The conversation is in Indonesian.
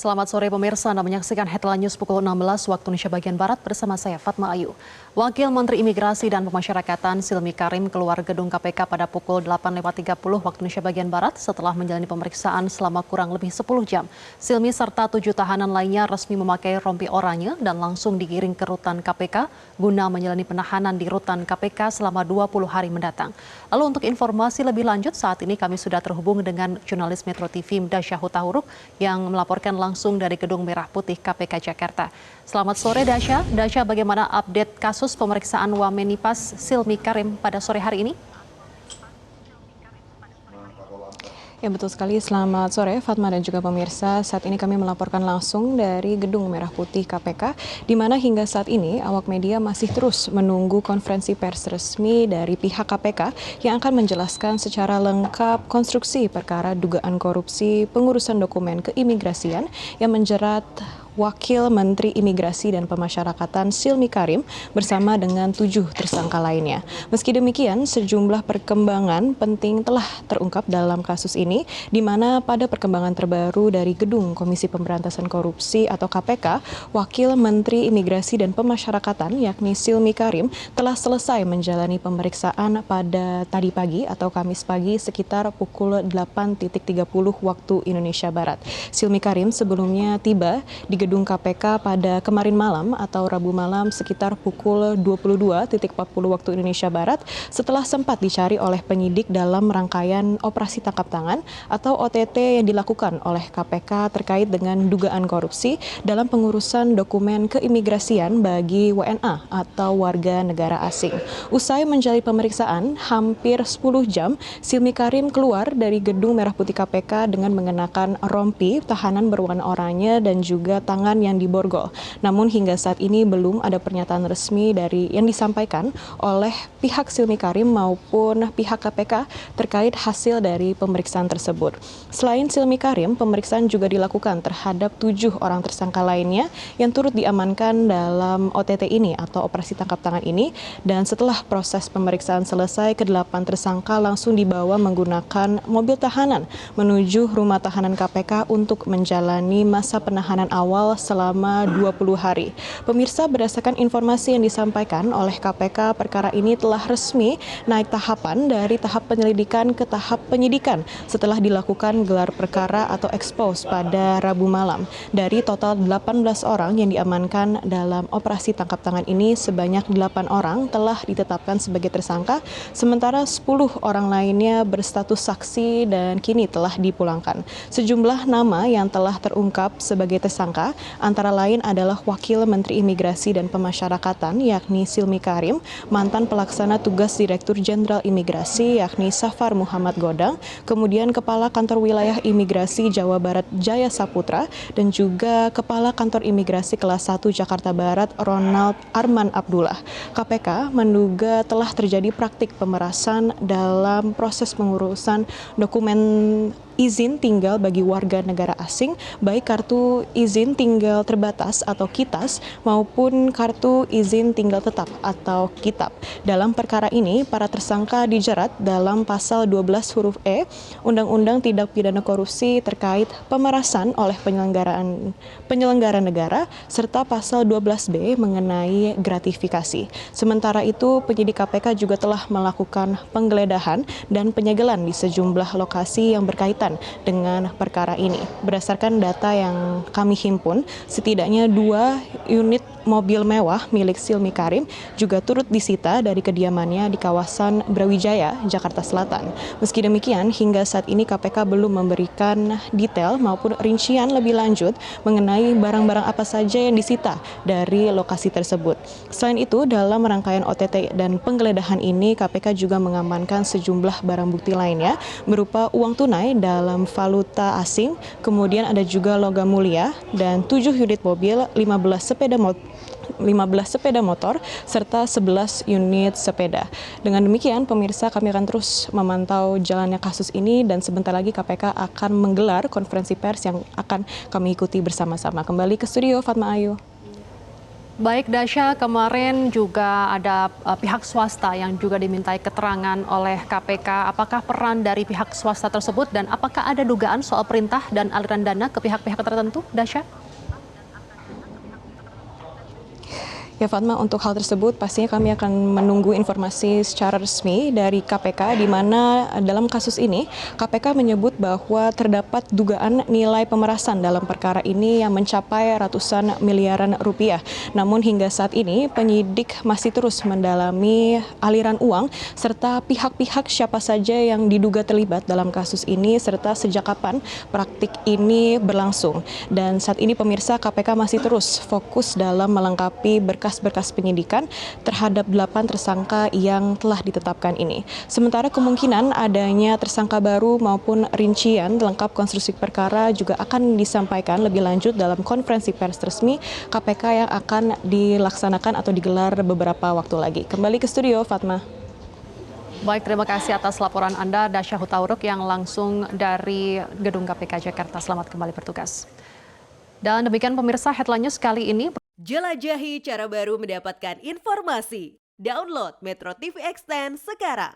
Selamat sore pemirsa, Anda menyaksikan Headline News pukul 16 waktu Indonesia bagian Barat bersama saya Fatma Ayu. Wakil Menteri Imigrasi dan Pemasyarakatan Silmi Karim keluar gedung KPK pada pukul 8.30 waktu Indonesia bagian Barat setelah menjalani pemeriksaan selama kurang lebih 10 jam. Silmi serta 7 tahanan lainnya resmi memakai rompi oranye dan langsung digiring ke rutan KPK guna menjalani penahanan di rutan KPK selama 20 hari mendatang. Lalu untuk informasi lebih lanjut, saat ini kami sudah terhubung dengan jurnalis Metro TV Dasya Hutahuruk yang melaporkan langsung dari Gedung Merah Putih KPK Jakarta. Selamat sore Dasya. Dasya, bagaimana update kasus pemeriksaan Wamenipas Silmi Karim pada sore hari ini? Ya betul sekali, selamat sore Fatma dan juga pemirsa. Saat ini kami melaporkan langsung dari Gedung Merah Putih KPK, di mana hingga saat ini awak media masih terus menunggu konferensi pers resmi dari pihak KPK yang akan menjelaskan secara lengkap konstruksi perkara dugaan korupsi pengurusan dokumen keimigrasian yang menjerat Wakil Menteri Imigrasi dan Pemasyarakatan Silmi Karim bersama dengan 7 tersangka lainnya. Meski demikian, sejumlah perkembangan penting telah terungkap dalam kasus ini, di mana pada perkembangan terbaru dari Gedung Komisi Pemberantasan Korupsi atau KPK, Wakil Menteri Imigrasi dan Pemasyarakatan yakni Silmi Karim telah selesai menjalani pemeriksaan pada tadi pagi atau Kamis pagi sekitar pukul 8.30 waktu Indonesia Barat. Silmi Karim sebelumnya tiba di Gedung KPK pada kemarin malam atau Rabu malam sekitar pukul 22.40 waktu Indonesia Barat setelah sempat dicari oleh penyidik dalam rangkaian operasi tangkap tangan atau OTT yang dilakukan oleh KPK terkait dengan dugaan korupsi dalam pengurusan dokumen keimigrasian bagi WNA atau warga negara asing. Usai menjalani pemeriksaan hampir 10 jam, Silmi Karim keluar dari Gedung Merah Putih KPK dengan mengenakan rompi tahanan berwarna oranye dan juga tangan yang diborgol. Namun hingga saat ini belum ada pernyataan resmi dari yang disampaikan oleh pihak Silmi Karim maupun pihak KPK terkait hasil dari pemeriksaan tersebut. Selain Silmi Karim, pemeriksaan juga dilakukan terhadap 7 orang tersangka lainnya yang turut diamankan dalam OTT ini atau operasi tangkap tangan ini, dan setelah proses pemeriksaan selesai, ke-8 tersangka langsung dibawa menggunakan mobil tahanan menuju rumah tahanan KPK untuk menjalani masa penahanan awal selama 20 hari. Pemirsa, berdasarkan informasi yang disampaikan oleh KPK, perkara ini telah resmi naik tahapan dari tahap penyelidikan ke tahap penyidikan setelah dilakukan gelar perkara atau expose pada Rabu malam. Dari total 18 orang yang diamankan dalam operasi tangkap tangan ini, sebanyak 8 orang telah ditetapkan sebagai tersangka, sementara 10 orang lainnya berstatus saksi dan kini telah dipulangkan. Sejumlah nama yang telah terungkap sebagai tersangka antara lain adalah Wakil Menteri Imigrasi dan Pemasyarakatan yakni Silmi Karim, mantan pelaksana tugas Direktur Jenderal Imigrasi yakni Safar Muhammad Godang, kemudian Kepala Kantor Wilayah Imigrasi Jawa Barat Jaya Saputra, dan juga Kepala Kantor Imigrasi Kelas 1 Jakarta Barat Ronald Arman Abdullah. KPK menduga telah terjadi praktik pemerasan dalam proses pengurusan dokumen izin tinggal bagi warga negara asing, baik kartu izin tinggal terbatas atau KITAS maupun kartu izin tinggal tetap atau KITAP. Dalam perkara ini, para tersangka dijerat dalam pasal 12 huruf E Undang-Undang Tindak Pidana Korupsi terkait pemerasan oleh penyelenggara negara serta pasal 12B mengenai gratifikasi. Sementara itu, penyidik KPK juga telah melakukan penggeledahan dan penyegelan di sejumlah lokasi yang berkaitan dengan perkara ini. Berdasarkan data yang kami himpun, setidaknya 2 unit mobil mewah milik Silmi Karim juga turut disita dari kediamannya di kawasan Brawijaya, Jakarta Selatan. Meski demikian, hingga saat ini KPK belum memberikan detail maupun rincian lebih lanjut mengenai barang-barang apa saja yang disita dari lokasi tersebut. Selain itu, dalam rangkaian OTT dan penggeledahan ini, KPK juga mengamankan sejumlah barang bukti lainnya berupa uang tunai dalam valuta asing, kemudian ada juga logam mulia dan 7 unit mobil, 15 sepeda motor, serta 11 unit sepeda. Dengan demikian, pemirsa, kami akan terus memantau jalannya kasus ini dan sebentar lagi KPK akan menggelar konferensi pers yang akan kami ikuti bersama-sama. Kembali ke studio, Fatma Ayu. Baik Dasya, kemarin juga ada pihak swasta yang juga dimintai keterangan oleh KPK. Apakah peran dari pihak swasta tersebut dan apakah ada dugaan soal perintah dan aliran dana ke pihak-pihak tertentu, Dasya? Ya Fatma, untuk hal tersebut pastinya kami akan menunggu informasi secara resmi dari KPK, di mana dalam kasus ini KPK menyebut bahwa terdapat dugaan nilai pemerasan dalam perkara ini yang mencapai ratusan miliaran rupiah. Namun hingga saat ini penyidik masih terus mendalami aliran uang serta pihak-pihak siapa saja yang diduga terlibat dalam kasus ini serta sejak kapan praktik ini berlangsung. Dan saat ini pemirsa, KPK masih terus fokus dalam melengkapi berkas penyidikan terhadap 8 tersangka yang telah ditetapkan ini. Sementara kemungkinan adanya tersangka baru maupun rincian lengkap konstruksi perkara juga akan disampaikan lebih lanjut dalam konferensi pers resmi KPK yang akan dilaksanakan atau digelar beberapa waktu lagi. Kembali ke studio, Fatma. Baik, terima kasih atas laporan Anda, Dasya Hutauruk yang langsung dari Gedung KPK Jakarta. Selamat kembali bertugas. Dan demikian pemirsa Headline News kali ini. Jelajahi cara baru mendapatkan informasi. Download Metro TV Extend sekarang.